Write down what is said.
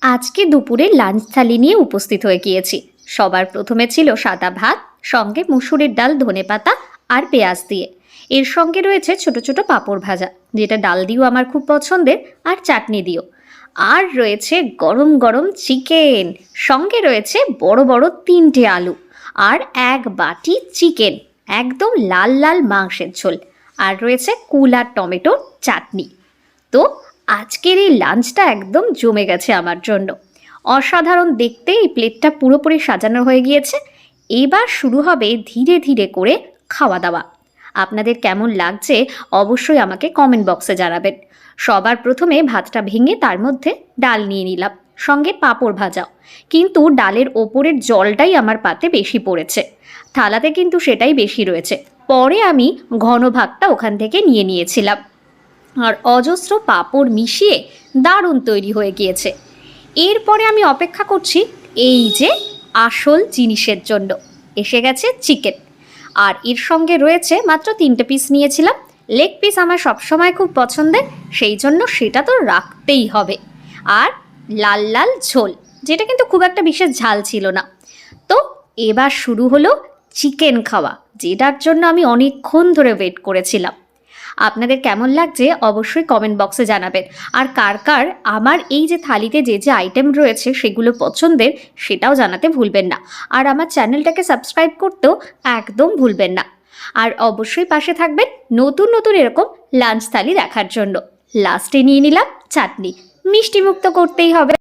আজকে দুপুরে লাঞ্চ থালি নিয়ে উপস্থিত হয়ে গিয়েছি। সবার প্রথমে ছিল সাদা ভাত, সঙ্গে মুসুরির ডাল, ধনেপাতা আর পেঁয়াজ দিয়ে। এর সঙ্গে রয়েছে ছোট ছোট পাঁপড় ভাজা, যেটা ডাল দিয়েও আমার খুব পছন্দের, আর চাটনি দিও। আর রয়েছে গরম গরম চিকেন, সঙ্গে রয়েছে বড় বড় 3টে আলু, আর এক বাটি চিকেন, একদম লাল লাল মাংসের ঝোল। আর রয়েছে কুল আর টমেটোর চাটনি। তো আজকের এই লাঞ্চটা একদম জমে গেছে আমার জন্য। অসাধারণ দেখতে এই প্লেটটা পুরোপুরি সাজানো হয়ে গিয়েছে। এবার শুরু হবে ধীরে ধীরে করে খাওয়া দাওয়া। আপনাদের কেমন লাগছে অবশ্যই আমাকে কমেন্ট বক্সে জানাবেন। সবার প্রথমে ভাতটা ভেঙে তার মধ্যে ডাল নিয়ে নিলাম, সঙ্গে পাঁপড় ভাজাও। কিন্তু ডালের ওপরের জলটাই আমার পাতে বেশি পড়েছে, থালাতে কিন্তু সেটাই বেশি রয়েছে। পরে আমি ঘন ভাতটা ওখান থেকে নিয়ে নিয়েছিলাম। আর অজস্র পাঁপড় মিশিয়ে দারুণ তৈরি হয়ে গিয়েছে। এরপরে আমি অপেক্ষা করছি এই যে আসল জিনিসের জন্য। এসে গেছে চিকেন, আর এর সঙ্গে রয়েছে মাত্র 3টে পিস নিয়েছিলাম। লেগ পিস আমার সবসময় খুব পছন্দের, সেই জন্য সেটা তো রাখতেই হবে। আর লাল লাল ঝোল, যেটা কিন্তু খুব একটা বিশেষ ঝাল ছিল না। তো এবার শুরু হলো চিকেন খাওয়া, যেটার জন্য আমি অনেকক্ষণ ধরে ওয়েট করেছিলাম। আপনাদের কেমন লাগছে অবশ্যই কমেন্ট বক্সে জানাবেন। আর কার কার আমার এই যে থালিতে যে যে আইটেম রয়েছে সেগুলো পছন্দের, সেটাও জানাতে ভুলবেন না। আর আমার চ্যানেলটাকে সাবস্ক্রাইব করতেও একদম ভুলবেন না। আর অবশ্যই পাশে থাকবেন নতুন নতুন এরকম লাঞ্চ থালি দেখার জন্য। লাস্টে নিয়ে নিলাম চাটনি, মিষ্টি মুক্ত করতেই হবে।